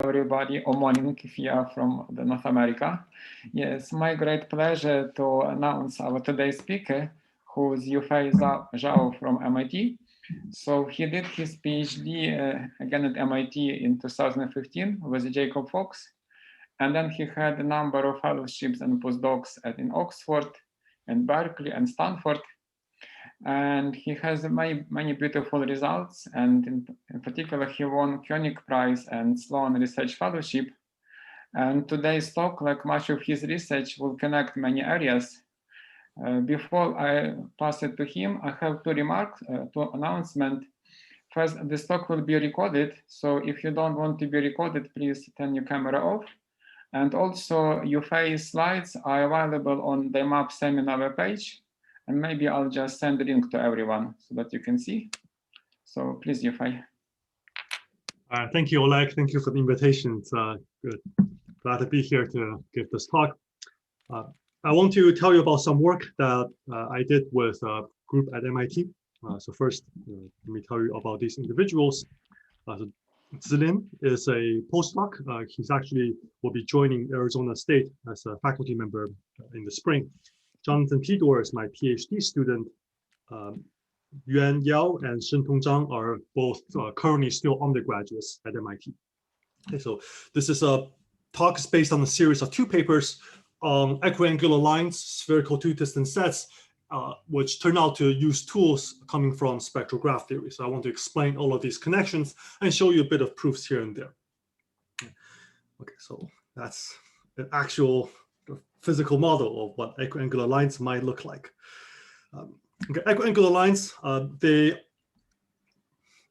Everybody, or morning if you are from the North America. Yes, my great pleasure to announce our today's speaker, who is Yufei Zhao from MIT. So he did his PhD again at MIT in 2015 with Jacob Fox. And then he had a number of fellowships and postdocs in Oxford and Berkeley and Stanford. And he has many beautiful results, and in particular he won Koenig Prize and Sloan Research Fellowship. And today's talk, like much of his research, will connect many areas. Before I pass it to him, I have two remarks, two announcements. First, this talk will be recorded, so if you don't want to be recorded, please turn your camera off. And also, Yufei's slides are available on the MAP seminar webpage. And maybe I'll just send a link to everyone so that you can see. So please, Yufei. Thank you, Oleg. Thank you for the invitation. It's good. Glad to be here to give this talk. I want to tell you about some work that I did with a group at MIT. So first, let me tell you about these individuals. So Zilin is a postdoc. He's actually will be joining Arizona State as a faculty member in the spring. Jonathan Tidor is my PhD student. Yuan Yao and Shengtong Zhang are both currently still undergraduates at MIT. Okay, so this is a talk based on a series of two papers on equiangular lines, spherical two-distance sets, which turn out to use tools coming from spectral graph theory. So I want to explain all of these connections and show you a bit of proofs here and there. Okay, so that's an actual physical model of what equiangular lines might look like. Okay, equiangular lines, it's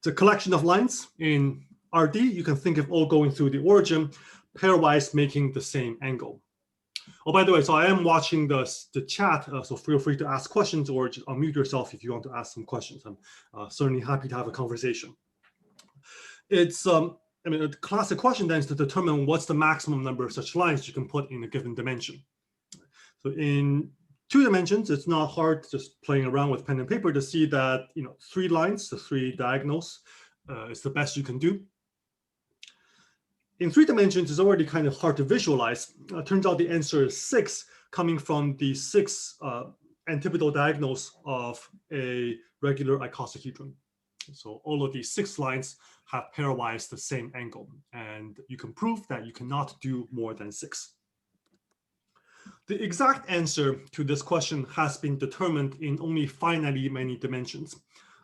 a collection of lines in RD. You can think of all going through the origin, pairwise making the same angle. Oh, by the way, so I am watching the chat, so feel free to ask questions or just unmute yourself if you want to ask some questions. I'm certainly happy to have a conversation. It's, I mean, a classic question then is to determine what's the maximum number of such lines you can put in a given dimension. So in 2 dimensions, it's not hard just playing around with pen and paper to see that 3 lines, the 3 diagonals, is the best you can do. In 3 dimensions, it's already kind of hard to visualize. Turns out the answer is 6, coming from the 6 antipodal diagonals of a regular icosahedron. So all of these 6 lines have pairwise the same angle, and you can prove that you cannot do more than 6. The exact answer to this question has been determined in only finitely many dimensions.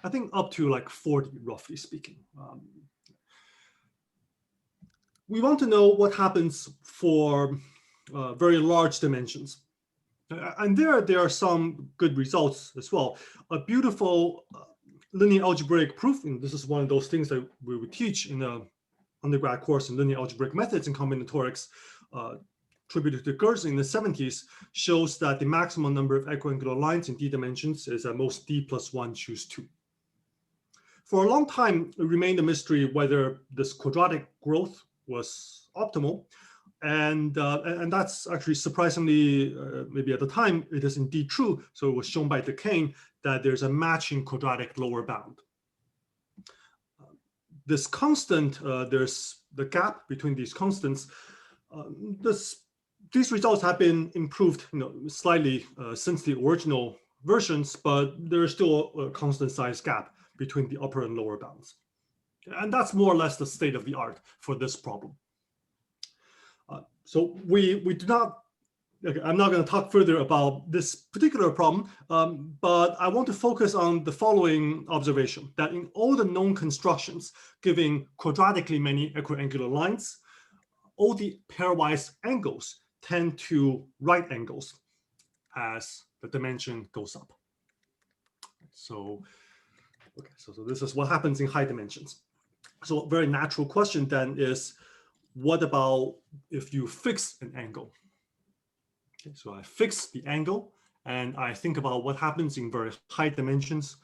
I think up to like 40, roughly speaking. We want to know what happens for very large dimensions. And there are some good results as well. A beautiful linear algebraic proof, and this is one of those things that we would teach in the undergrad course in linear algebraic methods and combinatorics, attributed to Gerson in the 70s, shows that the maximum number of equiangular lines in d dimensions is at most d plus 1 choose 2. For a long time, it remained a mystery whether this quadratic growth was optimal. And that's actually surprisingly, maybe at the time, it is indeed true. So it was shown by Decane that there's a matching quadratic lower bound. This constant, there's the gap between these constants. These results have been improved slightly since the original versions, but there is still a constant size gap between the upper and lower bounds. And that's more or less the state of the art for this problem. So we do not, I'm not going to talk further about this particular problem, but I want to focus on the following observation, that in all the known constructions giving quadratically many equiangular lines, all the pairwise angles tend to right angles as the dimension goes up. So, okay, so this is what happens in high dimensions. So a very natural question then is, what about if you fix an angle? Okay, so I fix the angle and I think about what happens in very high dimensions.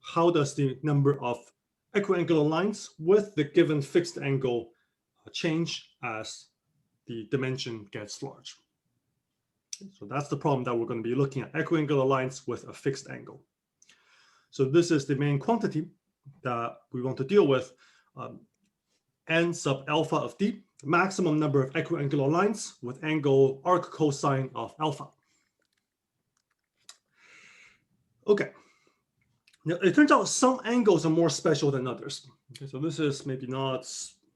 How does the number of equiangular lines with the given fixed angle change as the dimension gets large? Okay, so that's the problem that we're going to be looking at, equiangular lines with a fixed angle. So this is the main quantity that we want to deal with. N sub alpha of d, maximum number of equiangular lines with angle arc cosine of alpha. Okay. Now, it turns out some angles are more special than others. Okay, so this is maybe not,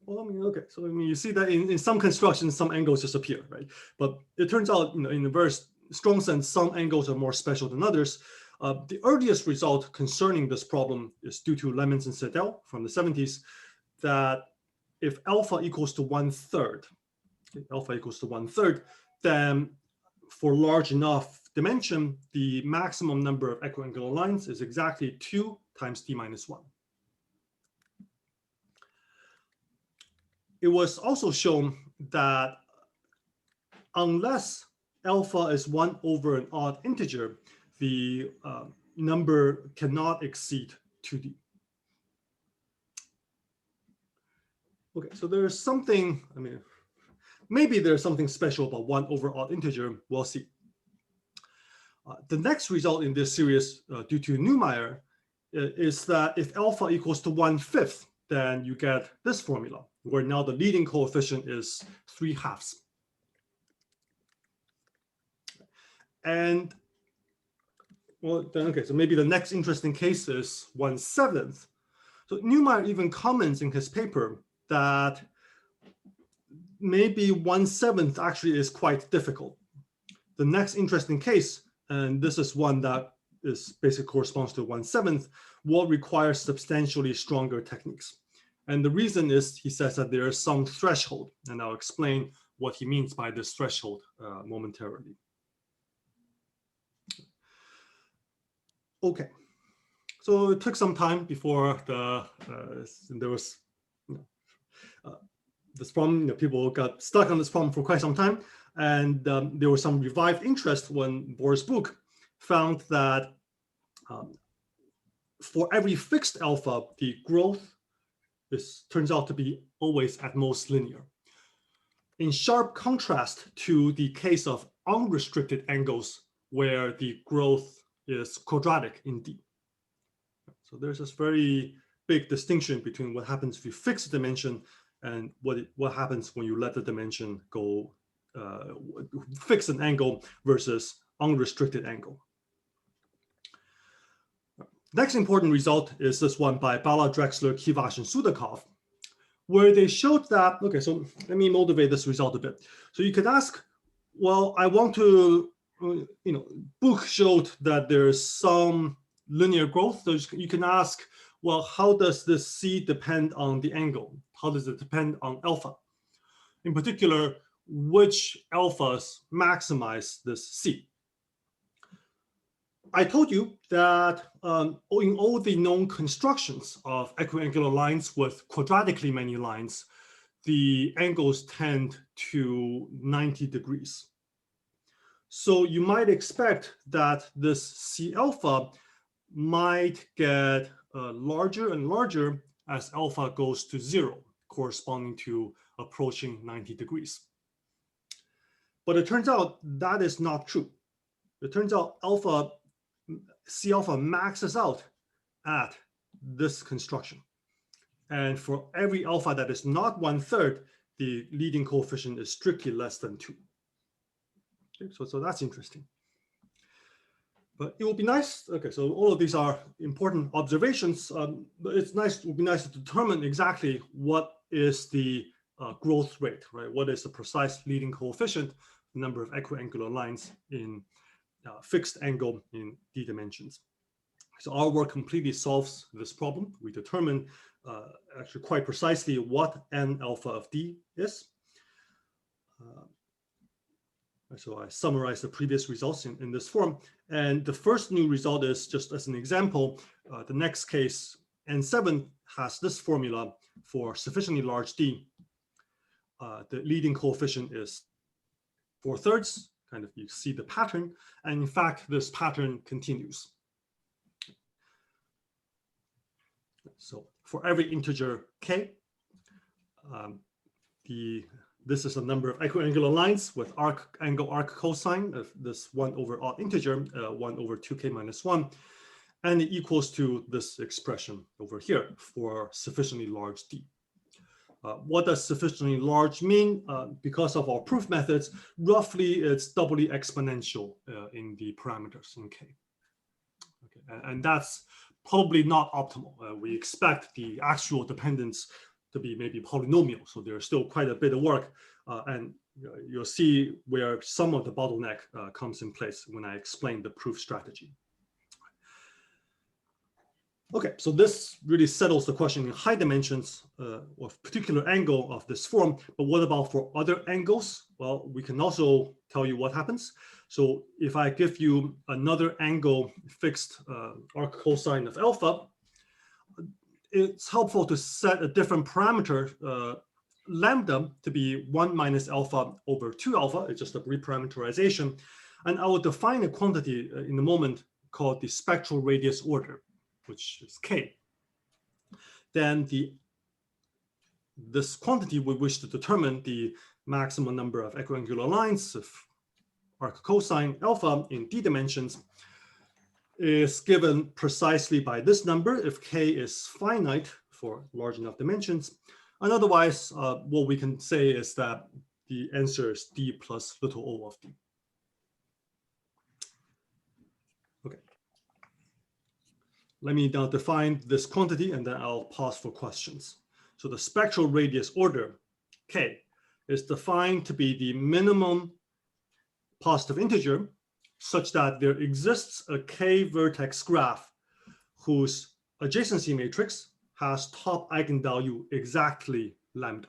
well, I mean, okay. So I mean, you see that in some constructions, some angles just appear, right? But it turns out, in a very strong sense, some angles are more special than others. The earliest result concerning this problem is due to Lemons and Sedell from the 70s, that if alpha equals to 1/3, okay, alpha equals to 1/3, then for large enough dimension, the maximum number of equiangular lines is exactly 2 times d minus 1. It was also shown that unless alpha is 1 over an odd integer, the number cannot exceed 2d. Okay, so there's something, I mean, maybe there's something special about 1 over odd integer. We'll see. The next result in this series, due to Neumayer, is that if alpha equals to 1/5, then you get this formula, where now the leading coefficient is 3/2. And, well, then, okay, so maybe the next interesting case is 1/7. So Neumayer even comments in his paper that maybe 1/7 actually is quite difficult. The next interesting case, and this is one that is basically corresponds to 1/7, will require substantially stronger techniques. And the reason is, he says that there is some threshold, and I'll explain what he means by this threshold momentarily. Okay, so it took some time before there was this problem. People got stuck on this problem for quite some time, and there was some revived interest when Boris Buch found that for every fixed alpha, the growth turns out to be always at most linear. In sharp contrast to the case of unrestricted angles, where the growth is quadratic in D. So there's this very big distinction between what happens if you fix a dimension and what happens when you let the dimension go, fix an angle versus unrestricted angle. Next important result is this one by Bala, Drexler, Kivash, and Sudakov, where they showed that, okay, so let me motivate this result a bit. So you could ask, well, I want to, Buch showed that there's some linear growth. So you can ask, well, how does this C depend on the angle? How does it depend on alpha? In particular, which alphas maximize this C? I told you that in all the known constructions of equiangular lines with quadratically many lines, the angles tend to 90 degrees. So you might expect that this C alpha might get larger and larger as alpha goes to 0, corresponding to approaching 90 degrees. But it turns out that is not true. It turns out C alpha maxes out at this construction. And for every alpha that is not 1/3, the leading coefficient is strictly less than 2. Okay, so that's interesting. But it would be nice, okay, so all of these are important observations, but it would be nice to determine exactly what is the growth rate, right? What is the precise leading coefficient, the number of equiangular lines in fixed angle in D dimensions. So our work completely solves this problem. We determine actually quite precisely what n alpha of D is. So I summarize the previous results in this form. And the first new result is just as an example. The next case, N7, has this formula for sufficiently large D. The leading coefficient is 4/3. Kind of, you see the pattern. And in fact, this pattern continues. So for every integer k, this is the number of equiangular lines with angle arc cosine of this 1 over odd integer, 1 over 2k minus 1, and it equals to this expression over here for sufficiently large D. What does sufficiently large mean? Because of our proof methods, roughly it's doubly exponential in the parameters in K. Okay. And that's probably not optimal. We expect the actual dependence to be maybe polynomial. So there's still quite a bit of work. And you'll see where some of the bottleneck comes in place when I explain the proof strategy. Okay, so this really settles the question in high dimensions of particular angle of this form. But what about for other angles? Well, we can also tell you what happens. So if I give you another angle fixed arc cosine of alpha, it's helpful to set a different parameter, lambda, to be 1 minus alpha over 2 alpha. It's just a reparameterization. And I will define a quantity in a moment called the spectral radius order, which is K. Then this quantity we wish to determine the maximum number of equiangular lines of arc cosine alpha in d dimensions is given precisely by this number if K is finite for large enough dimensions. And otherwise, what we can say is that the answer is d plus little o of d. Okay. Let me now define this quantity, and then I'll pause for questions. So the spectral radius order, K, is defined to be the minimum positive integer such that there exists a K vertex graph whose adjacency matrix has top eigenvalue exactly lambda.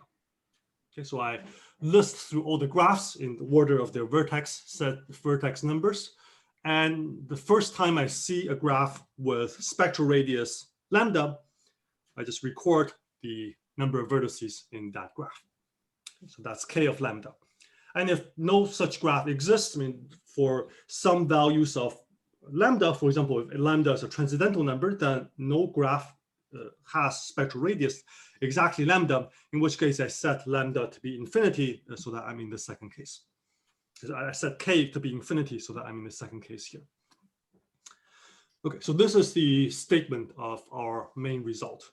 Okay, so I list through all the graphs in the order of their vertex, set vertex numbers. And the first time I see a graph with spectral radius lambda, I just record the number of vertices in that graph. So that's K of lambda. And if no such graph exists, I mean, for some values of lambda, for example, if lambda is a transcendental number, then no graph has spectral radius exactly lambda, in which case I set lambda to be infinity so that I'm in the second case. I set K to be infinity so that I'm in the second case here. Okay, so this is the statement of our main result.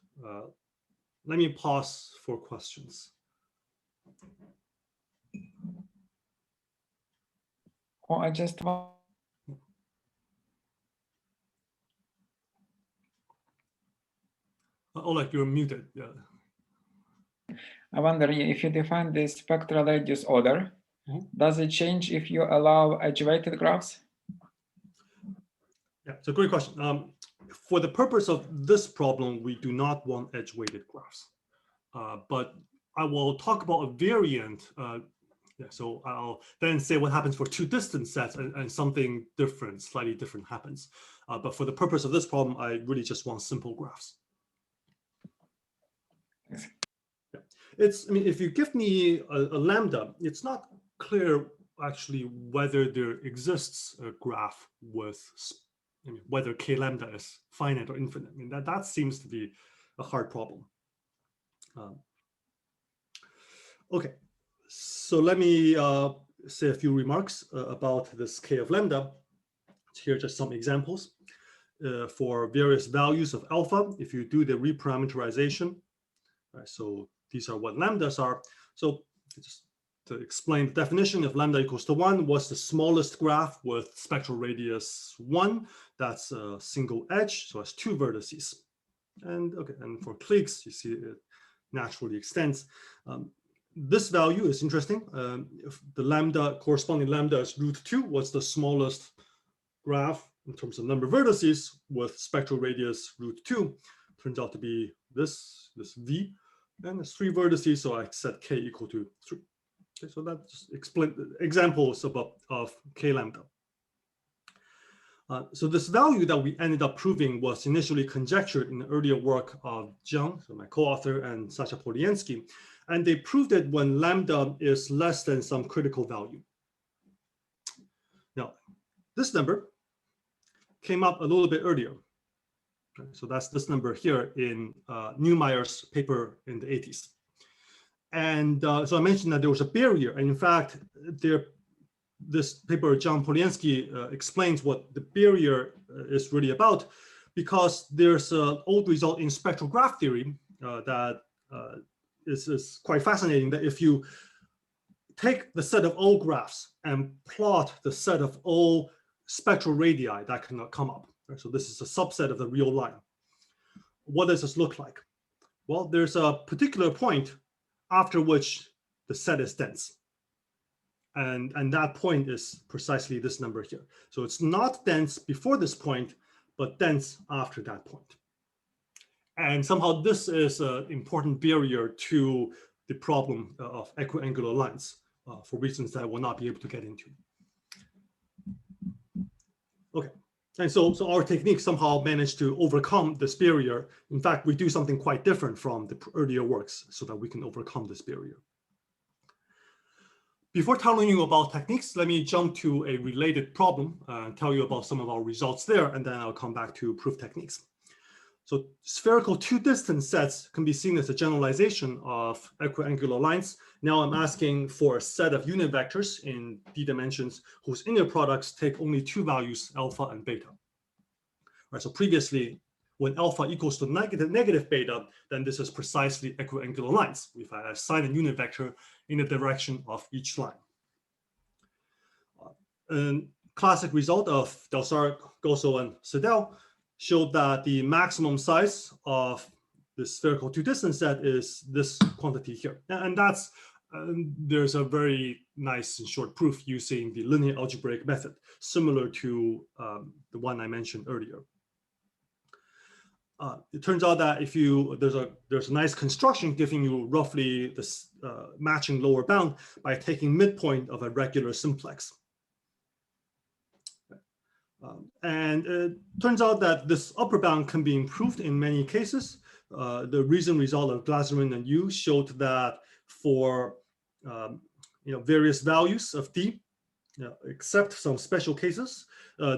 Let me pause for questions. Oh, I just want. Oleg, you're muted. Yeah. I wonder if you define the spectral radius order, does it change if you allow edge-weighted graphs? Yeah, it's a great question. For the purpose of this problem, we do not want edge-weighted graphs. But I will talk about a variant. So I'll then say what happens for two distant sets and something different, slightly different happens. But for the purpose of this problem, I really just want simple graphs. Yeah. I mean, if you give me a lambda, it's not clear actually whether there exists a graph with, I mean, whether K lambda is finite or infinite. I mean, that seems to be a hard problem. Okay, so let me say a few remarks about this K of lambda. Here are just some examples. For various values of alpha, if you do the reparameterization, right, so these are what lambdas are. So just to explain the definition, if lambda equals to 1, what's the smallest graph with spectral radius 1? That's a single edge, so it's 2 vertices. And okay, and for cliques, you see it naturally extends. This value is interesting. If the corresponding lambda is √2, what's the smallest graph in terms of number of vertices with spectral radius √2? Turns out to be this V, and it's 3 vertices, so I set K equal to 3. Okay, so that just explains examples of K lambda. So this value that we ended up proving was initially conjectured in the earlier work of Jiang, so my co-author, and Sasha Poliansky. And they proved it when lambda is less than some critical value. Now, this number came up a little bit earlier. Okay, so that's this number here in Neumeier's paper in the 80s. And so I mentioned that there was a barrier. And in fact, this paper, John Poliansky, explains what the barrier is really about, because there's an old result in spectral graph theory that is quite fascinating, that if you take the set of all graphs and plot the set of all spectral radii that can come up, right? So this is a subset of the real line. What does this look like? Well, there's a particular point after which the set is dense. And that point is precisely this number here. So it's not dense before this point, but dense after that point. And somehow this is an important barrier to the problem of equiangular lines for reasons that I will not be able to get into. Okay, and so our technique somehow managed to overcome this barrier. In fact, we do something quite different from the earlier works so that we can overcome this barrier. Before telling you about techniques, let me jump to a related problem and tell you about some of our results there, and then I'll come back to proof techniques. So spherical two-distance sets can be seen as a generalization of equiangular lines. Now I'm asking for a set of unit vectors in d dimensions whose inner products take only two values, alpha and beta. Right, so previously, when alpha equals to negative beta, then this is precisely equiangular lines. If I assign a unit vector in the direction of each line. A classic result of Delsar, Gosso, and Sedel showed that the maximum size of the spherical two-distance set is this quantity here. And that's, there's a very nice and short proof using the linear algebraic method, similar to the one I mentioned earlier. It turns out that if you, there's a nice construction giving you roughly this matching lower bound by taking midpoint of a regular simplex. And it turns out that this upper bound can be improved in many cases. The recent result of Glazerin and Yu showed that for various values of d, except some special cases,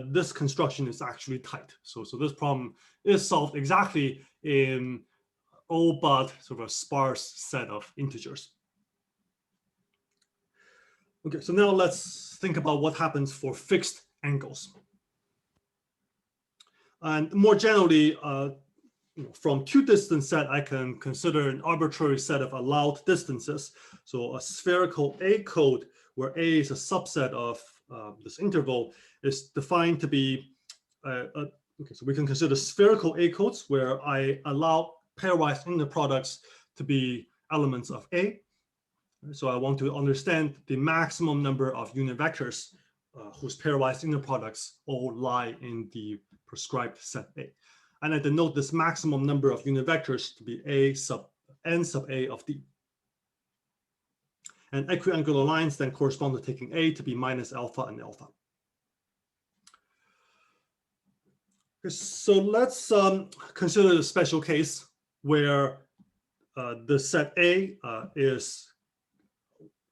this construction is actually tight. So this problem is solved exactly in all but sort of a sparse set of integers. Okay, so now let's think about what happens for fixed angles. And more generally, from two-distance set, I can consider an arbitrary set of allowed distances. So a spherical A code, where A is a subset of this interval, is defined to be, okay, so we can consider spherical A codes where I allow pairwise inner products to be elements of A. So I want to understand the maximum number of unit vectors whose pairwise inner products all lie in the prescribed set A. And I denote this maximum number of unit vectors to be A sub n sub A of D. And equiangular lines then correspond to taking A to be minus alpha and alpha. Okay, so let's consider the special case where the set A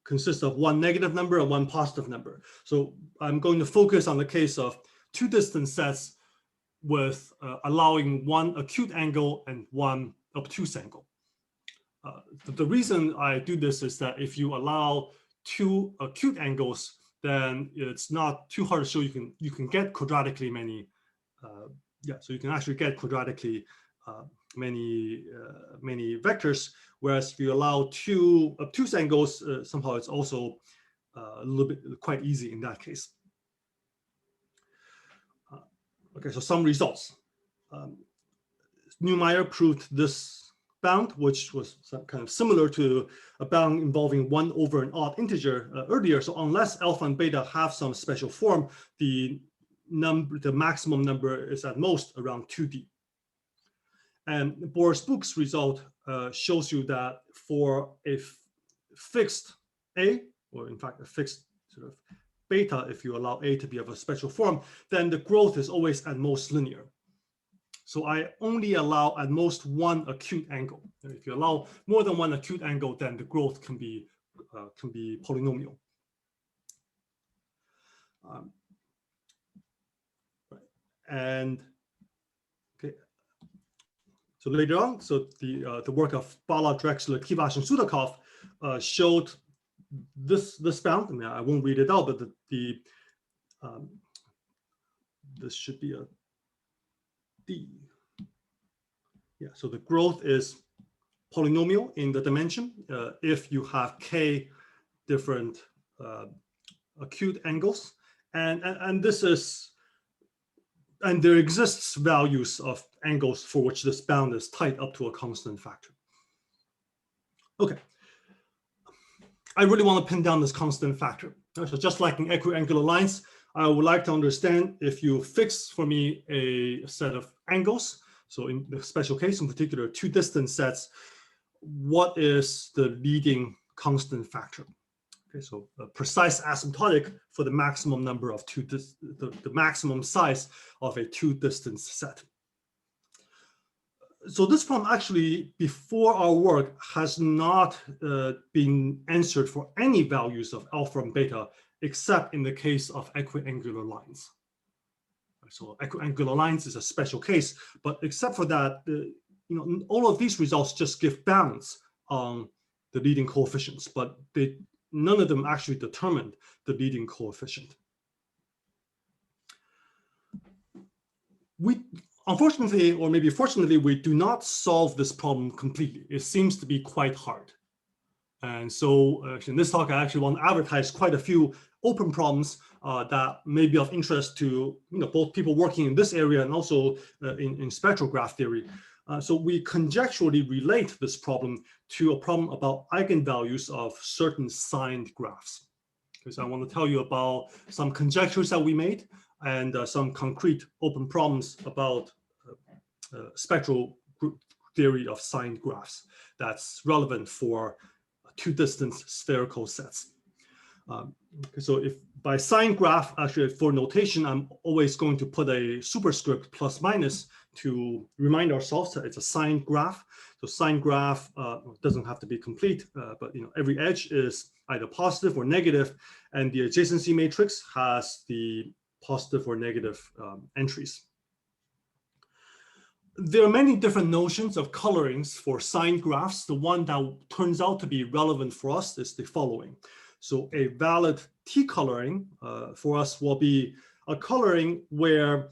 consists of one negative number and one positive number. So I'm going to focus on the case of two distance sets with allowing one acute angle and one obtuse angle. The reason I do this is that if you allow two acute angles, then it's not too hard to show you can get quadratically many. So you can actually get quadratically many vectors. Whereas if you allow two obtuse angles, somehow it's also a little bit quite easy in that case. Okay, so some results. Neumeyer proved this bound, which was kind of similar to a bound involving 1 over an odd integer earlier. So unless alpha and beta have some special form, the maximum number is at most around 2D. And Boris-Buch's result shows you that for a fixed A, or in fact a fixed sort of beta, if you allow A to be of a special form, then the growth is always at most linear. So I only allow at most one acute angle. And if you allow more than one acute angle, then the growth can be polynomial. And okay, so later on, so the work of Bala, Drexler, Kivash, and Sudakov showed this bound. I mean, I won't read it out, but this should be a D. Yeah, so the growth is polynomial in the dimension if you have k different acute angles, and this is, and there exists values of angles for which this bound is tight up to a constant factor. Okay, I really want to pin down this constant factor. So just like in equiangular lines, I would like to understand if you fix for me a set of angles. So in the special case, in particular, two distance sets, what is the leading constant factor? Okay, so a precise asymptotic for the maximum number of the maximum size of a two distance set. So this problem actually, before our work, has not been answered for any values of alpha and beta, except in the case of equiangular lines. So equiangular lines is a special case, but except for that, all of these results just give bounds on the leading coefficients, but none of them actually determined the leading coefficient. We, unfortunately, or maybe fortunately, we do not solve this problem completely. It seems to be quite hard. And so in this talk, I actually want to advertise quite a few open problems that may be of interest to both people working in this area and also in spectral graph theory. So we conjecturally relate this problem to a problem about eigenvalues of certain signed graphs. Because I want to tell you about some conjectures that we made and some concrete open problems about spectral theory of signed graphs that's relevant for two distance spherical sets. So if by signed graph, actually for notation, I'm always going to put a superscript plus minus to remind ourselves that it's a signed graph. So signed graph doesn't have to be complete, but every edge is either positive or negative, and the adjacency matrix has the positive or negative entries. There are many different notions of colorings for signed graphs. The one that turns out to be relevant for us is the following. So a valid T coloring for us will be a coloring where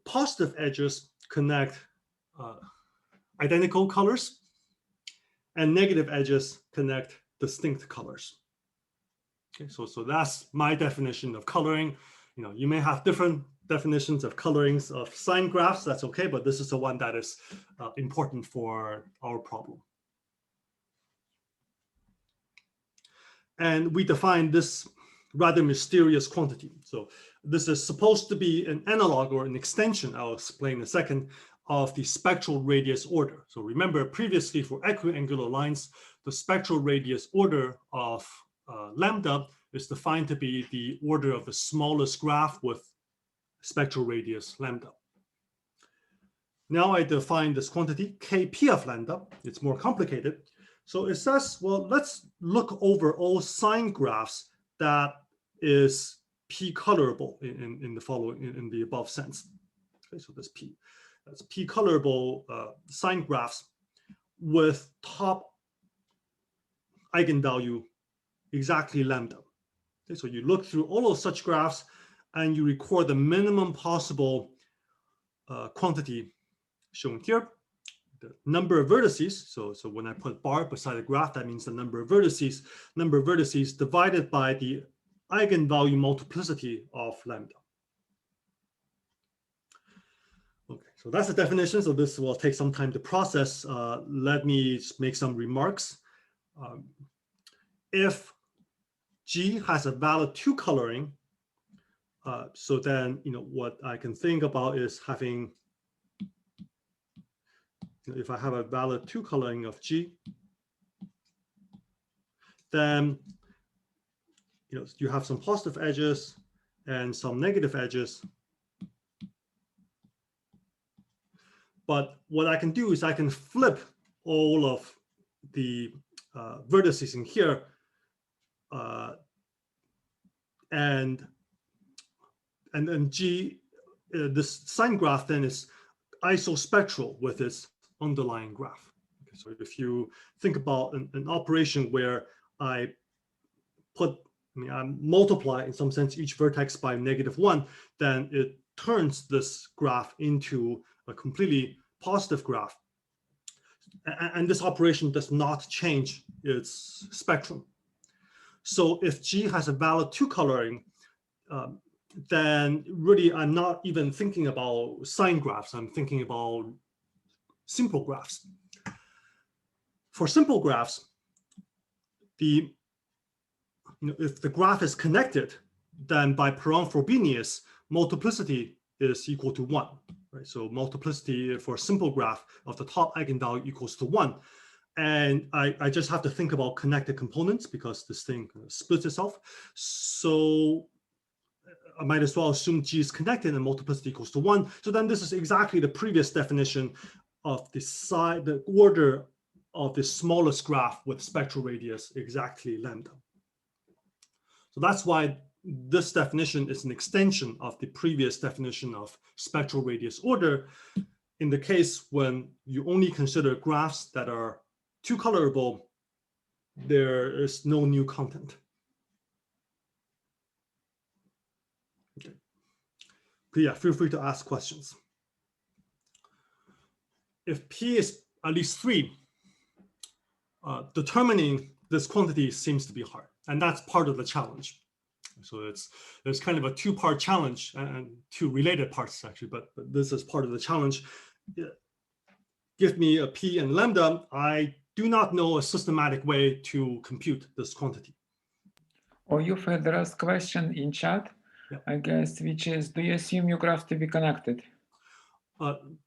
positive edges connect identical colors and negative edges connect distinct colors. Okay, so that's my definition of coloring. You may have different definitions of colorings of signed graphs, that's okay, but this is the one that is important for our problem. And we define this rather mysterious quantity. So this is supposed to be an analog or an extension, I'll explain in a second, of the spectral radius order. So remember previously for equiangular lines, the spectral radius order of lambda is defined to be the order of the smallest graph with spectral radius lambda. Now I define this quantity, Kp of lambda. It's more complicated. So it says, well, let's look over all signed graphs that is P colorable in the following, in the above sense. Okay, so this P, that's P colorable signed graphs with top eigenvalue exactly lambda. Okay, so you look through all of such graphs and you record the minimum possible quantity shown here. The number of vertices, so when I put bar beside a graph, that means the number of vertices divided by the eigenvalue multiplicity of lambda. Okay, so that's the definition. So this will take some time to process. Let me make some remarks. If G has a valid 2 coloring, so then what I can think about is having, if I have a valid 2 coloring of G, then you have some positive edges and some negative edges. But what I can do is I can flip all of the vertices in here, and then G, this sign graph then is isospectral with its underlying graph. Okay, so if you think about an operation where I multiply in some sense each vertex by -1, then it turns this graph into a completely positive graph. and this operation does not change its spectrum. So if G has a valid 2 coloring, then really I'm not even thinking about sine graphs. I'm thinking about simple graphs. For simple graphs, if the graph is connected, then by Perron-Frobenius, multiplicity is equal to 1. Right? So multiplicity for a simple graph of the top eigenvalue equals to 1. And I just have to think about connected components because this thing splits itself. So I might as well assume G is connected and multiplicity equals to 1. So then this is exactly the previous definition of the order of the smallest graph with spectral radius exactly lambda. So that's why this definition is an extension of the previous definition of spectral radius order in the case when you only consider graphs that are 2 colorable, there is no new content. Okay. But yeah, feel free to ask questions. If P is at least 3, determining this quantity seems to be hard, and that's part of the challenge. So there's kind of a 2-part challenge and 2 related parts actually, but this is part of the challenge. Give me a P and lambda, I do not know a systematic way to compute this quantity. Or Yufei, there is a question in chat, yeah. I guess, which is, do you assume your graphs to be connected?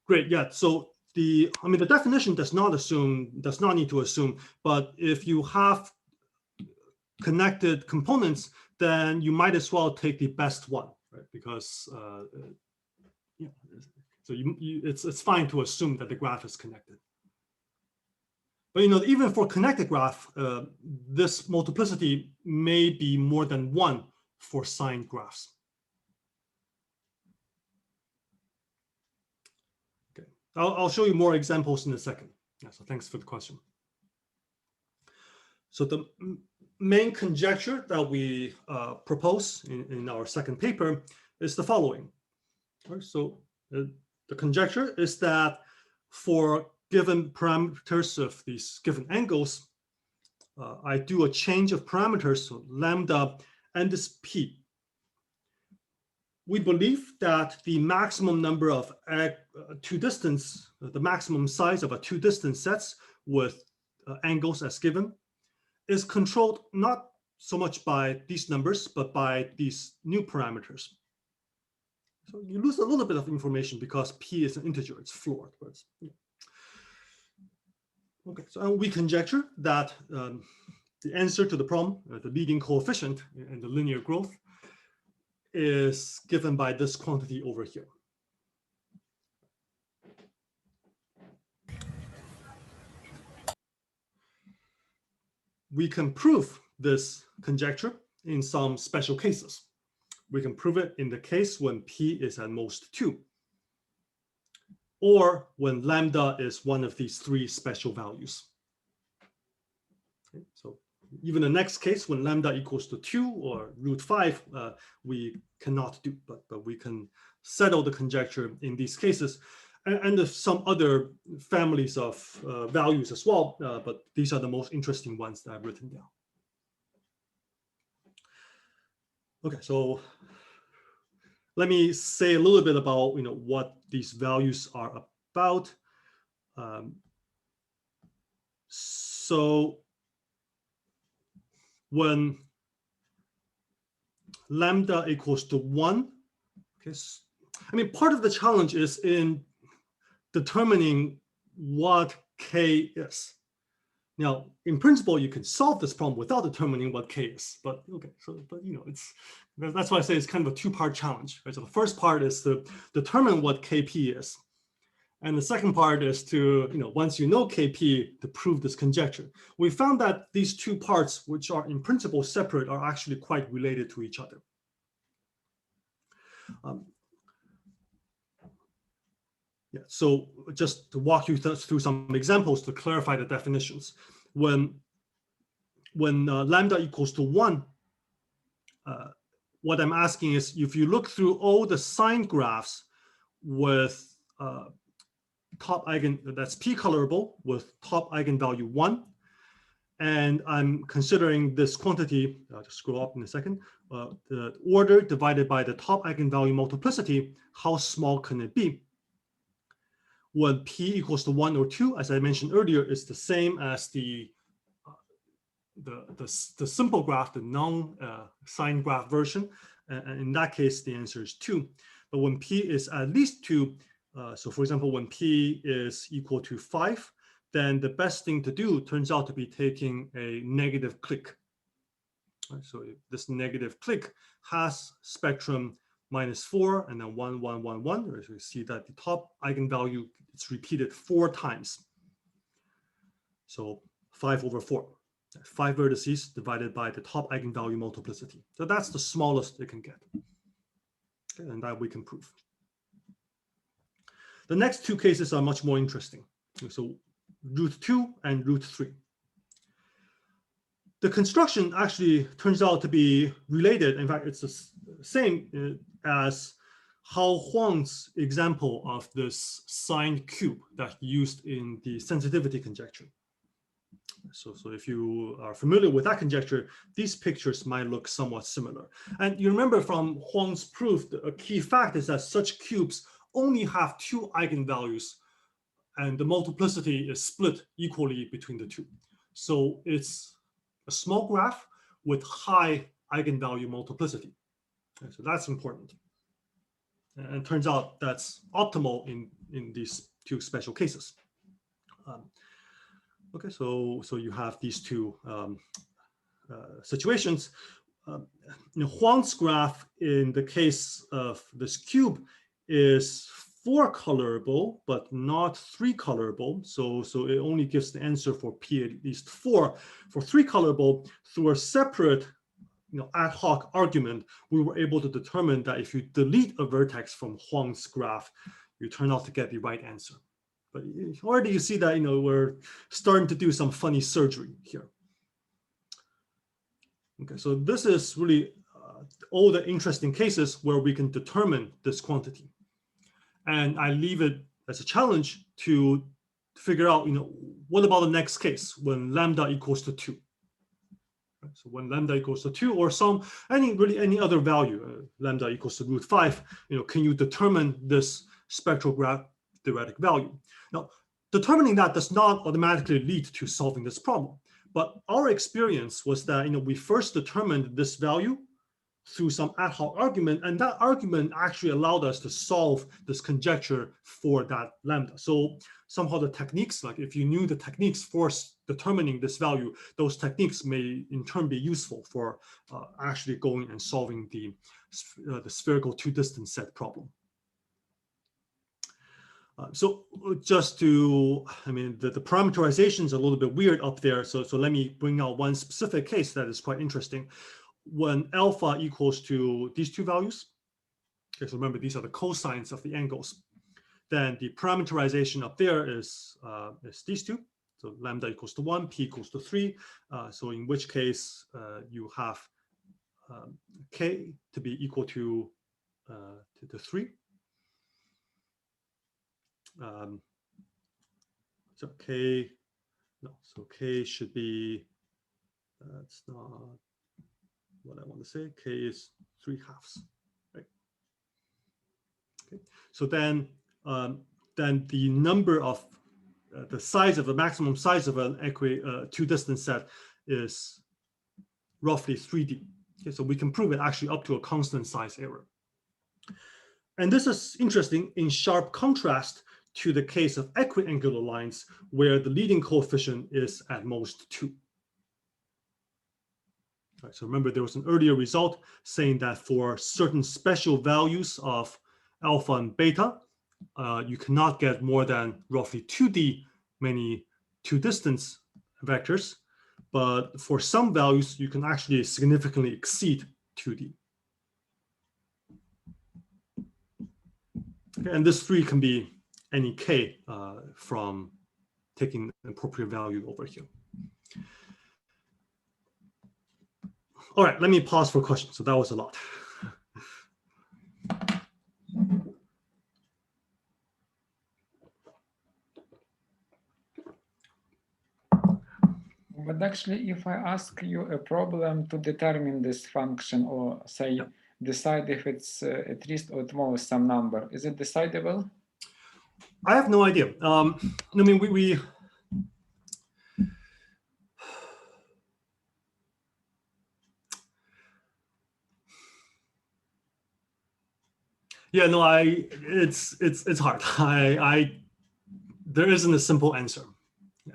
Great, yeah. So the definition does not need to assume, but if you have connected components, then you might as well take the best one, right? Because yeah, so it's fine to assume that the graph is connected. But even for connected graph, this multiplicity may be more than 1 for sine graphs. Okay, I'll show you more examples in a second. Yeah, so thanks for the question. So the main conjecture that we propose in our second paper is the following. Right, so the conjecture is that for given parameters of these given angles, I do a change of parameters, so lambda and this P. We believe that the maximum number of the maximum size of a 2 distance sets with angles as given is controlled not so much by these numbers, but by these new parameters. So you lose a little bit of information because P is an integer, it's floored. But yeah. Okay, so we conjecture that the answer to the problem, the leading coefficient in the linear growth, is given by this quantity over here. We can prove this conjecture in some special cases. We can prove it in the case when P is at most 2, or when lambda is one of these 3 special values. Okay, so even the next case when lambda equals to 2 or √5, we cannot do, but we can settle the conjecture in these cases. And some other families of values as well, but these are the most interesting ones that I've written down. Okay, so let me say a little bit about what these values are about. So when lambda equals to 1, okay, part of the challenge is in determining what K is. Now, in principle, you can solve this problem without determining what K is. But okay, that's why I say it's kind of a 2-part challenge. Right? So the first part is to determine what Kp is, and the second part is to once you know Kp, to prove this conjecture. We found that these 2 parts, which are in principle separate, are actually quite related to each other. Yeah, so just to walk you through some examples to clarify the definitions. When lambda equals to 1, what I'm asking is if you look through all the sine graphs with that's p colorable with top eigenvalue 1. And I'm considering this quantity, I'll just scroll up in a second, the order divided by the top eigenvalue multiplicity, how small can it be? When p equals to 1 or 2, as I mentioned earlier, is the same as the simple graph, the non-sign graph version. And in that case, the answer is 2. But when p is at least 2, so for example, when p is equal to 5, then the best thing to do turns out to be taking a negative clique. Right, so if this negative clique has spectrum -4 and then 1, 1, 1, 1. So you see that the top eigenvalue, it's repeated 4 times. So 5 over 4. 5 vertices divided by the top eigenvalue multiplicity. So that's the smallest it can get. Okay, and that we can prove. The next 2 cases are much more interesting. So √2 and √3. The construction actually turns out to be related. In fact, it's the same as Hao Huang's example of this signed cube that he used in the sensitivity conjecture. So if you are familiar with that conjecture, these pictures might look somewhat similar. And you remember from Huang's proof, a key fact is that such cubes only have 2 eigenvalues, and the multiplicity is split equally between the 2. So it's a small graph with high eigenvalue multiplicity. Okay, so that's important. And it turns out that's optimal in these 2 special cases. Okay, so you have these 2 situations. Huang's graph in the case of this cube is 4 colorable, but not 3 colorable. So it only gives the answer for p at least 4. For 3 colorable, through a separate ad hoc argument, we were able to determine that if you delete a vertex from Huang's graph, you turn out to get the right answer. But already you see that we're starting to do some funny surgery here. Okay, so this is really all the interesting cases where we can determine this quantity. And I leave it as a challenge to figure out, what about the next case when lambda equals to 2? Right, so when lambda equals to 2 or any other value, lambda equals to √5, can you determine this spectral graph theoretic value? Now, determining that does not automatically lead to solving this problem. But our experience was that we first determined this value through some ad hoc argument, and that argument actually allowed us to solve this conjecture for that lambda. So somehow the techniques, like if you knew the techniques for determining this value, those techniques may in turn be useful for actually going and solving the spherical 2-distance set problem. So just to, the parameterization is a little bit weird up there. So let me bring out one specific case that is quite interesting. When alpha equals to these 2 values, okay, so remember these are the cosines of the angles, then the parameterization up there is these 2. So lambda equals to 1, p equals to 3. So in which case you have k to be equal to 3. So k should be, that's not what I want to say. K is 3/2, right? Okay. So then the number of the size of the maximum size of an 2-distance set is roughly 3D. Okay, so we can prove it actually up to a constant size error. And this is interesting in sharp contrast to the case of equiangular lines, where the leading coefficient is at most 2. Right, so remember, there was an earlier result saying that for certain special values of alpha and beta, you cannot get more than roughly 2D many 2-distance vectors. But for some values, you can actually significantly exceed 2D. Okay, and this 3 can be any k from taking an appropriate value over here. All right, let me pause for questions. So that was a lot. But actually, if I ask you a problem to determine this function, or say, decide if it's at least or at most some number, is it decidable? I have no idea. I mean, we yeah, no, it's hard. There isn't a simple answer. Yeah.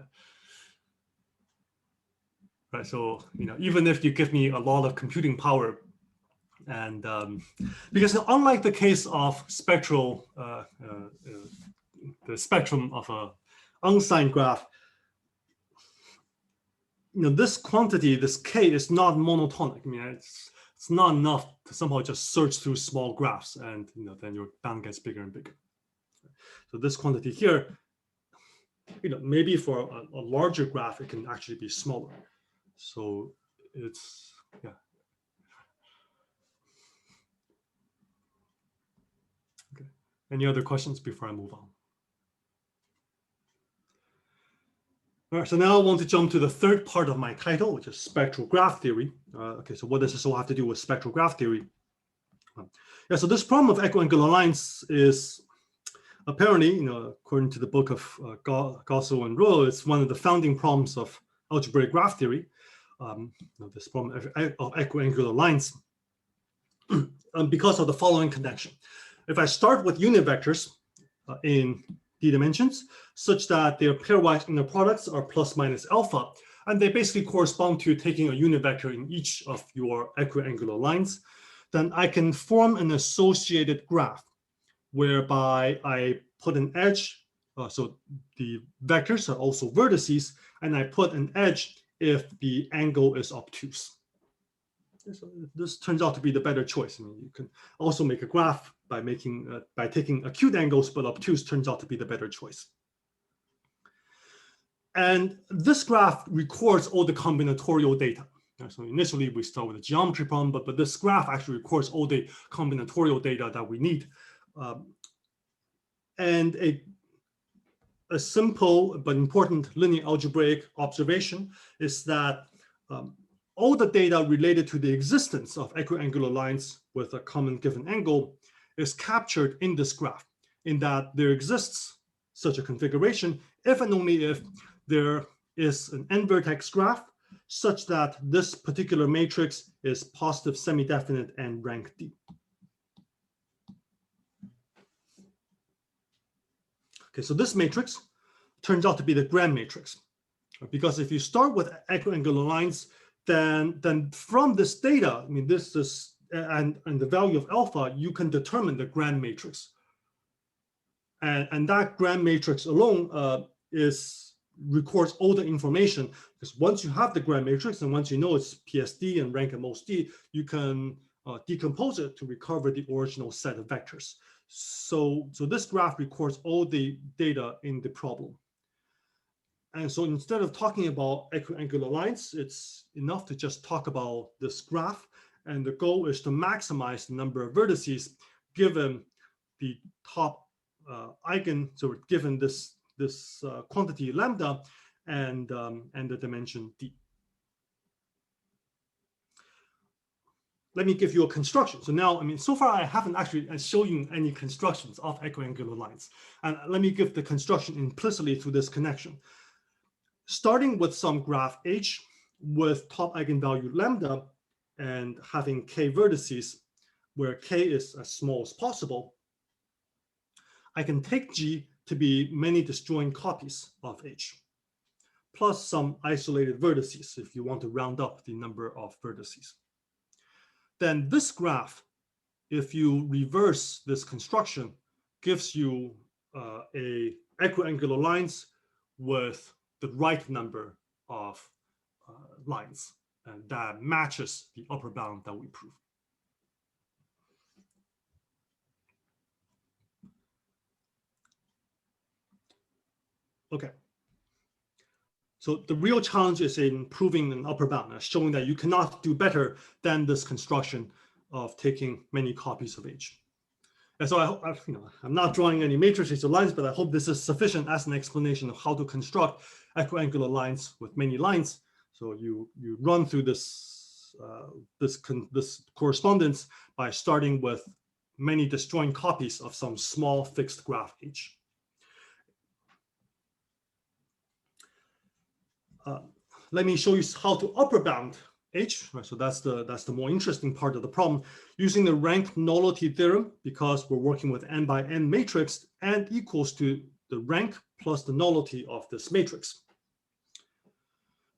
Right. So, even if you give me a lot of computing power, and because unlike the case of spectral, the spectrum of a unsigned graph, this quantity, this k, is not monotonic. I mean, it's not enough to somehow just search through small graphs, and then your band gets bigger and bigger. So this quantity here, maybe for a larger graph, it can actually be smaller. So it's, yeah. Okay. Any other questions before I move on? All right, so now I want to jump to the third part of my title, which is spectral graph theory. Okay, so what does this all have to do with spectral graph theory? Yeah, so this problem of equiangular lines is apparently, according to the book of Gosso and Rowe, it's one of the founding problems of algebraic graph theory. This problem of equiangular lines, because of the following connection. If I start with unit vectors in d dimensions, such that their pairwise inner products are plus minus alpha, and they basically correspond to taking a unit vector in each of your equiangular lines, then I can form an associated graph whereby I put an edge, so the vectors are also vertices, and I put an edge if the angle is obtuse. So this turns out to be the better choice. I mean, you can also make a graph by taking acute angles, but obtuse turns out to be the better choice. And this graph records all the combinatorial data. So initially we start with a geometry problem, but this graph actually records all the combinatorial data that we need. And a simple but important linear algebraic observation is that all the data related to the existence of equiangular lines with a common given angle is captured in this graph, in that there exists such a configuration if and only if there is an n-vertex graph such that this particular matrix is positive, semi-definite, and rank D. Okay, so this matrix turns out to be the grand matrix, because if you start with equiangular lines, then from this data, I mean, this is and the value of alpha, you can determine the grand matrix, and that grand matrix alone records all the information, because once you have the grand matrix and once you know it's PSD and rank at most D, you can decompose it to recover the original set of vectors. So this graph records all the data in the problem. And so instead of talking about equiangular lines, it's enough to just talk about this graph. And the goal is to maximize the number of vertices given the top eigen, so given this quantity lambda and the dimension D. Let me give you a construction. So now, I mean, so far I haven't actually shown you any constructions of equiangular lines. And let me give the construction implicitly to this connection. Starting with some graph H with top eigenvalue lambda and having k vertices where k is as small as possible, I can take G to be many disjoint copies of H, plus some isolated vertices if you want to round up the number of vertices. Then this graph, if you reverse this construction, gives you a equiangular lines with the right number of lines, and that matches the upper bound that we prove. Okay. So the real challenge is in proving an upper bound, showing that you cannot do better than this construction of taking many copies of H. And so I'm not drawing any matrices or lines, but I hope this is sufficient as an explanation of how to construct equiangular lines with many lines So you run through this this correspondence by starting with many disjoint copies of some small fixed graph H. Let me show you how to upper bound H. Right, so that's the more interesting part of the problem. Using the rank nullity theorem, because we're working with n by n matrix, n equals to the rank plus the nullity of this matrix.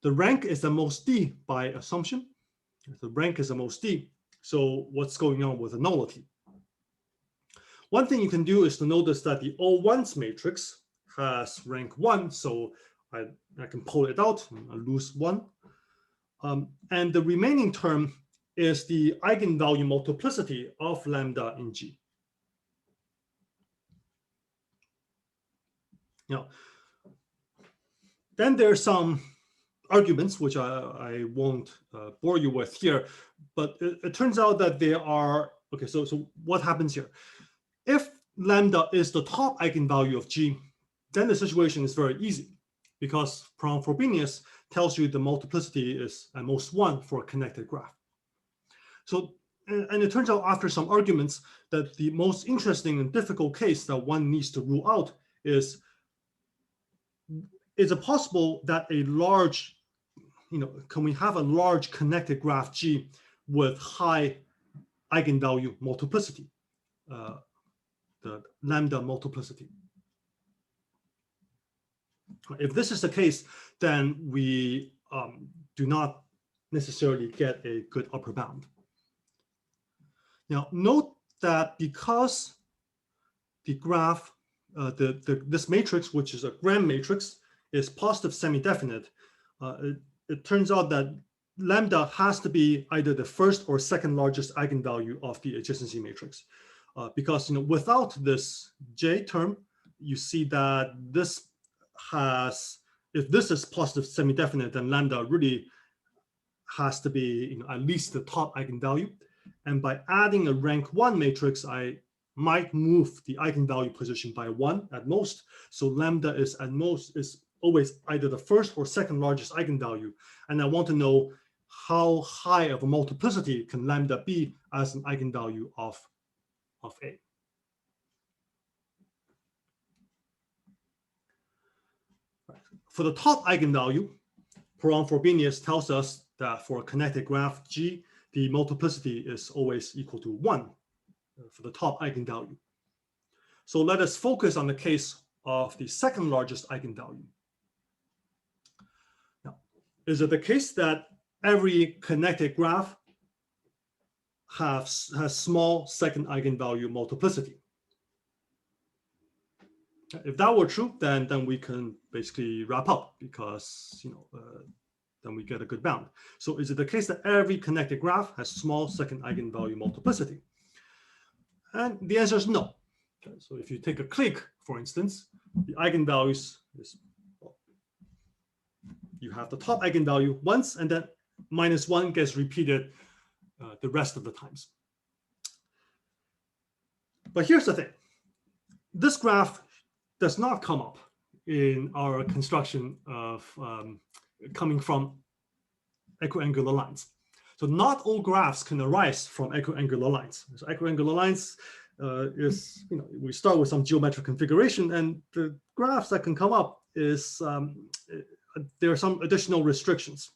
The rank is the most d by assumption. The rank is the most d. So what's going on with the nullity? One thing you can do is to notice that the O1's matrix has rank 1. So I can pull it out, I lose 1. And the remaining term is the eigenvalue multiplicity of lambda in G. Now, then there's some arguments, which I won't bore you with here, but it turns out that there are, okay, so what happens here? If lambda is the top eigenvalue of G, then the situation is very easy, because Frobenius tells you the multiplicity is at most 1 for a connected graph. So, and it turns out after some arguments that the most interesting and difficult case that one needs to rule out is it possible that a large, can we have a large connected graph G with high eigenvalue multiplicity, the lambda multiplicity? If this is the case, then we do not necessarily get a good upper bound. Now, note that because the graph, this matrix, which is a Gram matrix, is positive semi-definite, it turns out that lambda has to be either the first or second largest eigenvalue of the adjacency matrix. Because without this J term, you see that this has, if this is positive semi-definite, then lambda really has to be at least the top eigenvalue. And by adding a rank 1 matrix, I might move the eigenvalue position by 1 at most. So lambda is always either the first or second largest eigenvalue. And I want to know how high of a multiplicity can lambda be as an eigenvalue of A. For the top eigenvalue, Frobenius tells us that for a connected graph G, the multiplicity is always equal to 1 for the top eigenvalue. So let us focus on the case of the second largest eigenvalue. Now, is it the case that every connected graph has small second eigenvalue multiplicity? If that were true, then we can basically wrap up, because then we get a good bound. So is it the case that every connected graph has small second eigenvalue multiplicity? And the answer is no. Okay, so if you take a clique, for instance, the eigenvalues is, well, you have the top eigenvalue once, and then -1 gets repeated the rest of the times. But here's the thing. This graph does not come up in our construction of coming from equiangular lines. So not all graphs can arise from equiangular lines. So equiangular lines is, we start with some geometric configuration, and the graphs that can come up is, there are some additional restrictions.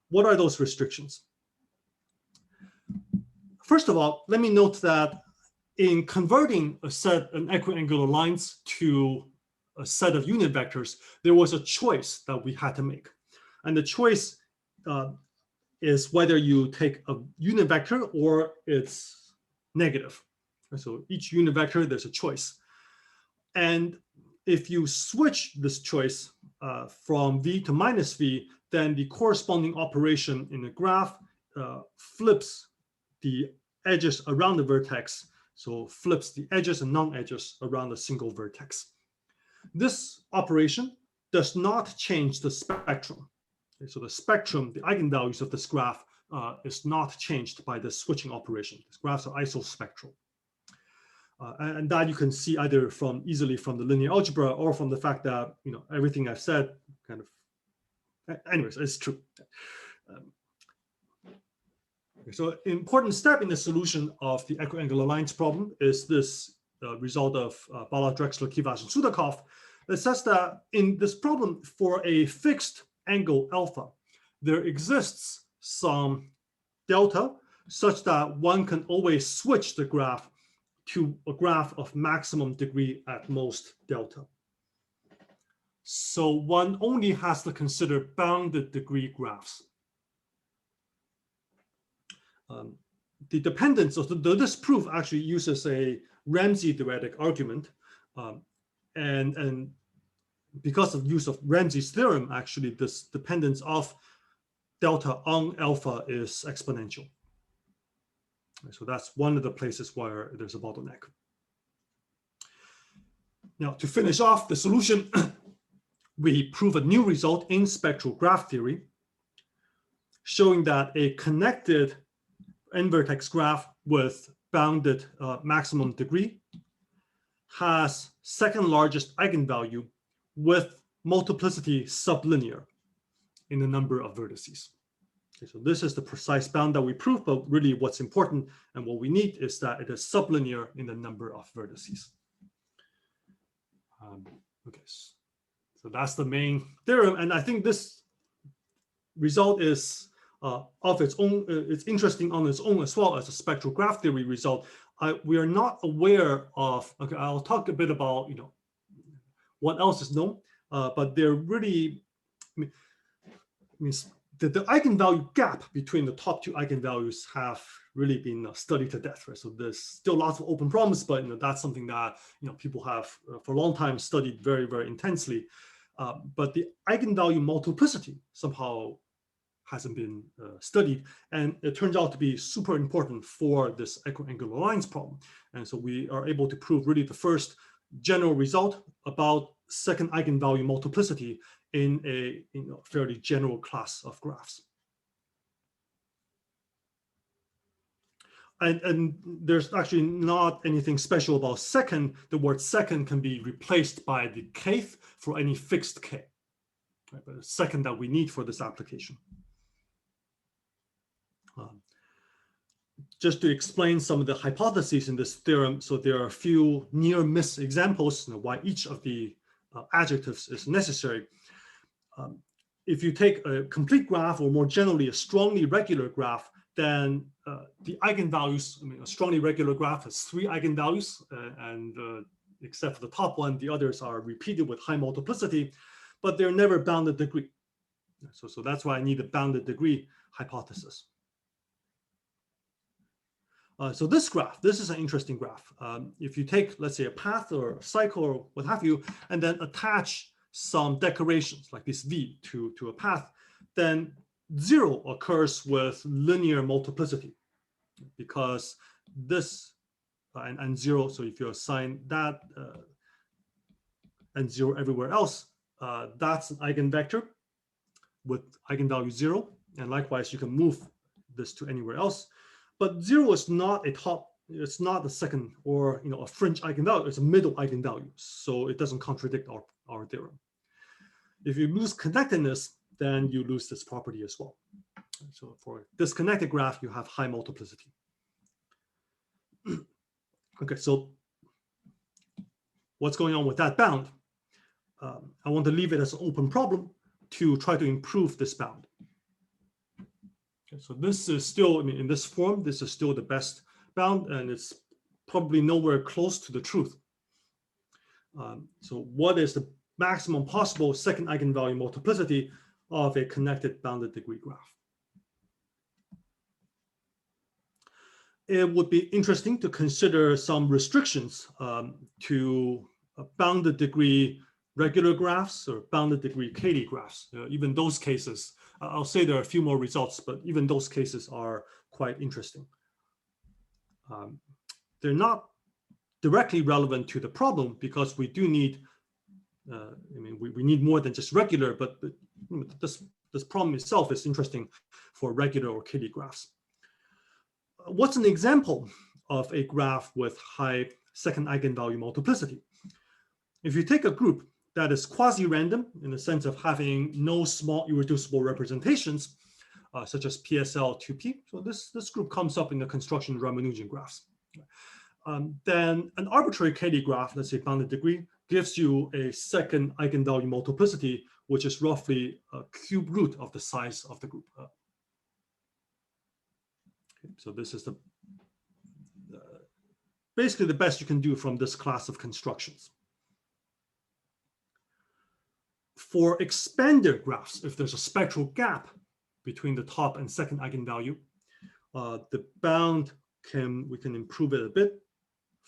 What are those restrictions? First of all, let me note that in converting an equiangular lines to a set of unit vectors, there was a choice that we had to make. And the choice is whether you take a unit vector or it's negative. So each unit vector, there's a choice. And if you switch this choice from V to -V, then the corresponding operation in the graph flips the edges around the vertex. So flips the edges and non-edges around a single vertex. This operation does not change the spectrum. Okay, so the spectrum, the eigenvalues of this graph is not changed by the switching operation. These graphs are isospectral. And that you can see either easily from the linear algebra or from the fact that everything I've said kind of Anyways, it's true. So important step in the solution of the equiangular lines problem is this result of Bala, Drexler, Kivas, and Sudakov. It says that in this problem, for a fixed angle alpha, there exists some delta such that one can always switch the graph to a graph of maximum degree at most delta. So one only has to consider bounded degree graphs. The dependence of this proof actually uses a Ramsey-theoretic argument, and because of use of Ramsey's theorem, actually this dependence of delta on alpha is exponential. So that's one of the places where there's a bottleneck. Now, to finish off the solution, we prove a new result in spectral graph theory, showing that a connected n-vertex graph with bounded maximum degree has second largest eigenvalue with multiplicity sublinear in the number of vertices. Okay, so this is the precise bound that we prove, but really what's important and what we need is that it is sublinear in the number of vertices. Okay, so that's the main theorem, and I think this result is of its own, it's interesting on its own as well as a spectral graph theory result. We are not aware of, okay, I'll talk a bit about, what else is known, but they're really, means the eigenvalue gap between the top two eigenvalues have really been studied to death, right? So there's still lots of open problems, but that's something that people have for a long time studied very, very intensely. But the eigenvalue multiplicity somehow hasn't been studied, and it turns out to be super important for this equiangular lines problem. And so we are able to prove really the first general result about second eigenvalue multiplicity in a fairly general class of graphs. And there's actually not anything special about second. The word second can be replaced by the kth for any fixed k, right? But the second that we need for this application. Just to explain some of the hypotheses in this theorem, so there are a few near-miss examples why each of the adjectives is necessary. If you take a complete graph, or more generally a strongly regular graph, then the eigenvalues, a strongly regular graph has 3 eigenvalues, and except for the top one, the others are repeated with high multiplicity, but they're never bounded degree. So that's why I need a bounded degree hypothesis. So this graph, this is an interesting graph. If you take, let's say, a path or a cycle or what have you, and then attach some decorations like this V to a path, then 0 occurs with linear multiplicity, because this and 0, so if you assign that and 0 everywhere else, that's an eigenvector with eigenvalue 0, and likewise you can move this to anywhere else. But 0 is not a top, it's not a second or a fringe eigenvalue, it's a middle eigenvalue, so it doesn't contradict our theorem. If you lose connectedness, then you lose this property as well. So for disconnected graph, you have high multiplicity. Okay, so what's going on with that bound? I want to leave it as an open problem to try to improve this bound. Okay, so this is still, in this form, this is still the best bound, and it's probably nowhere close to the truth. So what is the maximum possible second eigenvalue multiplicity of a connected bounded degree graph? It would be interesting to consider some restrictions to bounded degree regular graphs or bounded degree Cayley graphs. Even those cases, I'll say there are a few more results, but even those cases are quite interesting. They're not directly relevant to the problem because we do need, we need more than just regular, but this problem itself is interesting for regular or Cayley graphs. What's an example of a graph with high second eigenvalue multiplicity? If you take a group that is quasi-random in the sense of having no small irreducible representations, such as PSL2P. So this group comes up in the construction Ramanujan graphs. Then an arbitrary KD graph, let's say bounded degree, gives you a second eigenvalue multiplicity, which is roughly a cube root of the size of the group. So this is basically the best you can do from this class of constructions. For expanded graphs, if there's a spectral gap between the top and second eigenvalue, the bound we can improve it a bit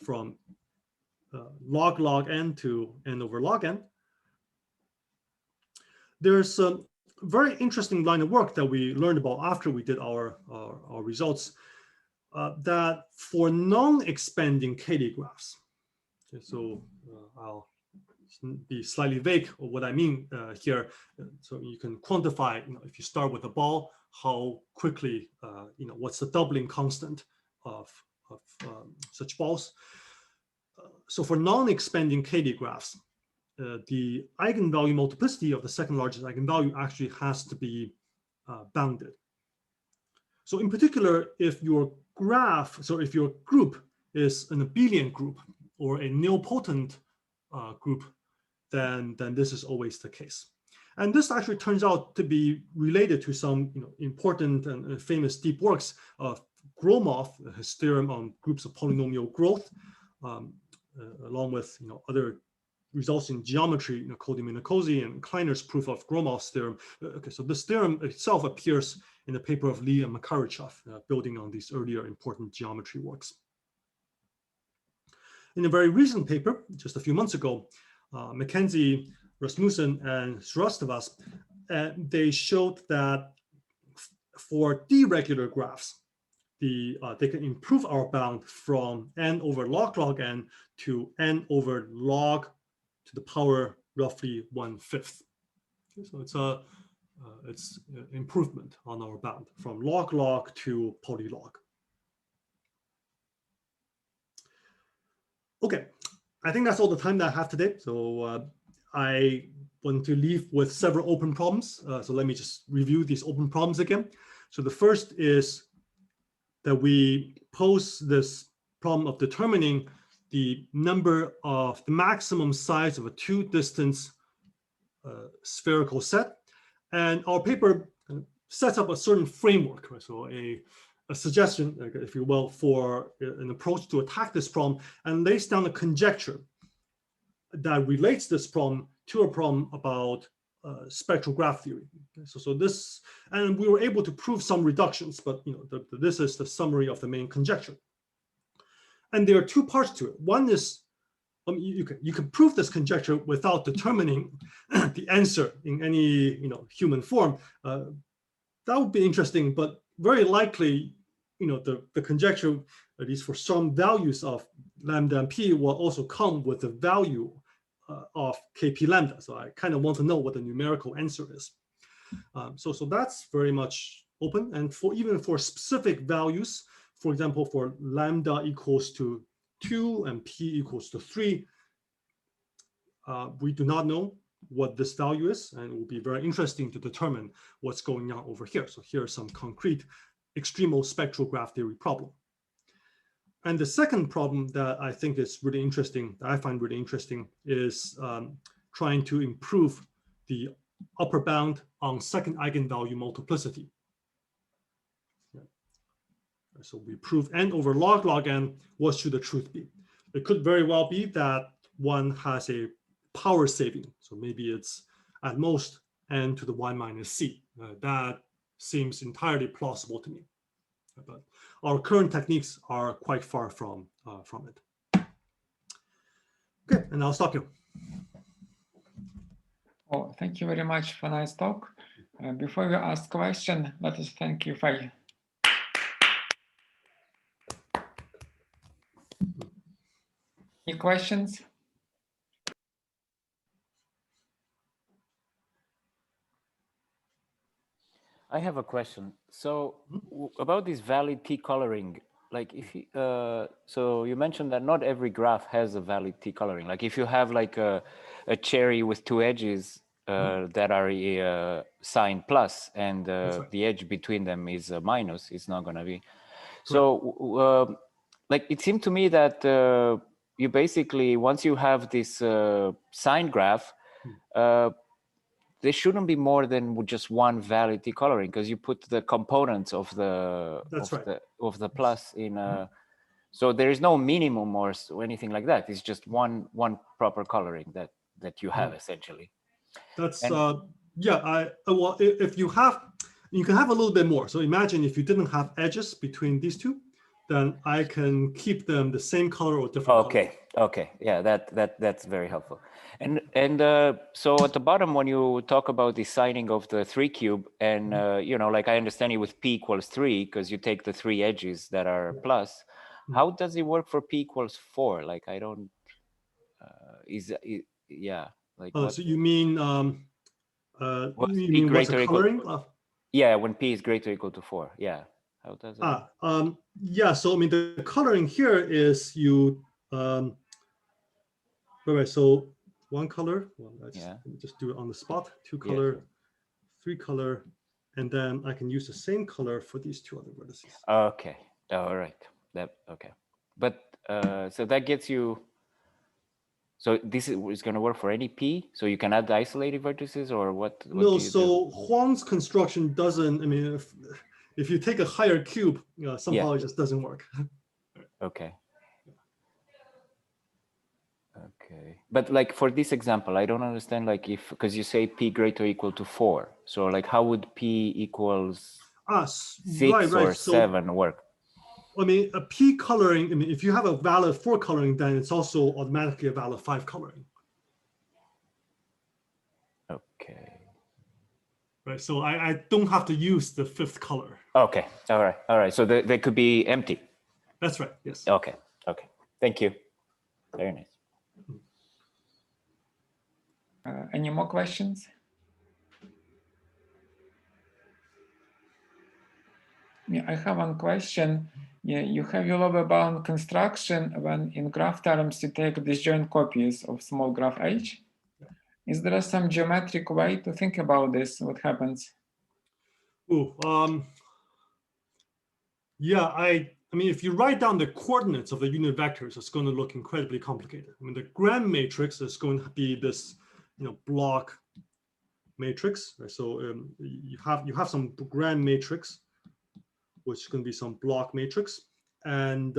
from log n to n over log n. There's a very interesting line of work that we learned about after we did our results, that for non-expanding KD graphs, okay, so I'll be slightly vague of what I mean here. So you can quantify, if you start with a ball, how quickly, what's the doubling constant of such balls. So for non-expanding KD graphs, the eigenvalue multiplicity of the second largest eigenvalue actually has to be bounded. So in particular, if your graph, so if your group is an abelian group or a nilpotent group, then this is always the case. And this actually turns out to be related to some important and famous deep works of Gromov, his theorem on groups of polynomial growth, along with other results in geometry, Kodiminokozy and Kleiner's proof of Gromov's theorem. Okay, so this theorem itself appears in the paper of Lee and Makarichev, building on these earlier important geometry works. In a very recent paper, just a few months ago, Mackenzie, Rasmussen, and Shrastava's, they showed that for deregular graphs, they can improve our bound from n over log log n to n over log to the power roughly 1/5. Okay, so it's improvement on our bound from log log to polylog. Okay, I think that's all the time that I have today. So I want to leave with several open problems. So let me just review these open problems again. So the first is that we pose this problem of determining the number of the maximum size of a two-distance spherical set. And our paper sets up a certain framework, right? So a suggestion, if you will, for an approach to attack this problem, and lays down a conjecture that relates this problem to a problem about spectral graph theory. Okay, so this, and we were able to prove some reductions, but this is the summary of the main conjecture. And there are two parts to it. One is you can prove this conjecture without determining the answer in any human form. That would be interesting, but very likely the conjecture, at least for some values of lambda and p, will also come with the value of kp lambda. So I kind of want to know what the numerical answer is. So that's very much open. And even for specific values, for example, for lambda equals to 2 and p equals to 3, we do not know what this value is, and it will be very interesting to determine what's going on over here. So here's some concrete extremal spectral graph theory problem. And the second problem that I think is really interesting, that I find really interesting, is trying to improve the upper bound on second eigenvalue multiplicity. Yeah. So we prove n over log log n. What should the truth be? It could very well be that one has a power saving. So maybe it's at most n to the 1 minus c. That seems entirely plausible to me. But our current techniques are quite far from it. Okay, and I'll stop here. Oh, thank you very much for a nice talk. Before we ask question, let us thank Yufei. Any questions? I have a question. So about this valid p coloring, like if you, so you mentioned that not every graph has a valid T coloring. Like if you have like a cherry with two edges that are sign plus and right. the edge between them is a minus, it's not going to be. So like it seemed to me that you basically, once you have this sign graph, there shouldn't be more than just one valid T coloring, because you put the components of the the plus in so there is no minimum or anything like that. It's just one proper coloring that you have essentially. That's yeah. Well, if you have, you can have a little bit more. So imagine if you didn't have edges between these two, then I can keep them the same color or different color. Okay, yeah, that's very helpful. And so at the bottom, when you talk about the signing of the 3 cube, and you know, like I understand it with p equals 3 because you take the 3 edges that are plus. How does it work for p equals 4? Like I don't yeah, like So you mean you mean what's the coloring? Yeah, when p is greater or equal to 4. Yeah. How does it? Yeah, so I mean the coloring here is you right, so one color, well, let me just do it on the spot, 2 color, sure. 3 color, and then I can use the same color for these 2 other vertices. Okay, all right, okay. But so that gets you, so this is going to work for any p, so you can add the isolated vertices, or what no, do you so do? Huang's construction doesn't, I mean, if you take a higher cube, somehow it just doesn't work. Okay. Okay, but like for this example, I don't understand, like if, because you say p greater or equal to 4, so like how would p equals 6 or 7 work? I mean, a p coloring, I mean, if you have a valid 4 coloring, then it's also automatically a valid 5 coloring. Okay. Right, so I don't have to use the 5th color. Okay, all right. So they could be empty. That's right, yes. Okay, thank you. Very nice. Any more questions? Yeah, I have one question. Yeah, you have your lower bound construction when in graph terms you take disjoint copies of small graph H. Is there some geometric way to think about this? What happens? Yeah, I mean, if you write down the coordinates of the unit vectors, it's going to look incredibly complicated. I mean, the grand matrix is going to be this, block matrix. Right? So you have some grand matrix, which is going to be some block matrix, and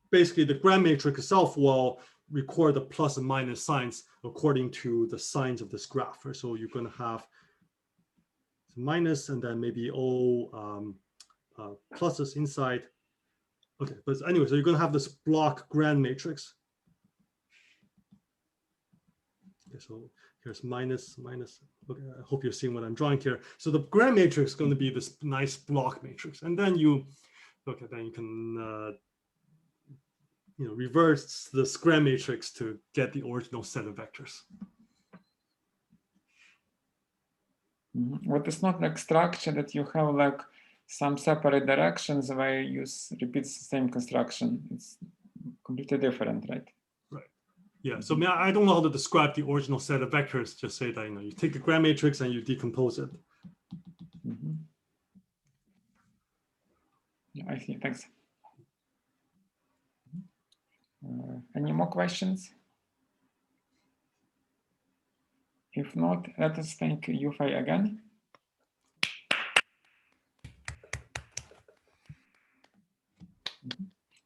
basically the grand matrix itself will record the plus and minus signs according to the signs of this graph. Right? So you're going to have minus and then maybe pluses inside. Okay, but anyway, so you're going to have this block grand matrix. Okay, so here's minus. Okay, I hope you're seeing what I'm drawing here. So the grand matrix is going to be this nice block matrix, and then you can reverse this grand matrix to get the original set of vectors. What is not like structure that you have like some separate directions where you repeats the same construction. It's completely different, right? Right. Yeah. So I don't know how to describe the original set of vectors. Just say that you take the grand matrix and you decompose it. Yeah, I see. Thanks. Any more questions? If not, let us thank Yufei again.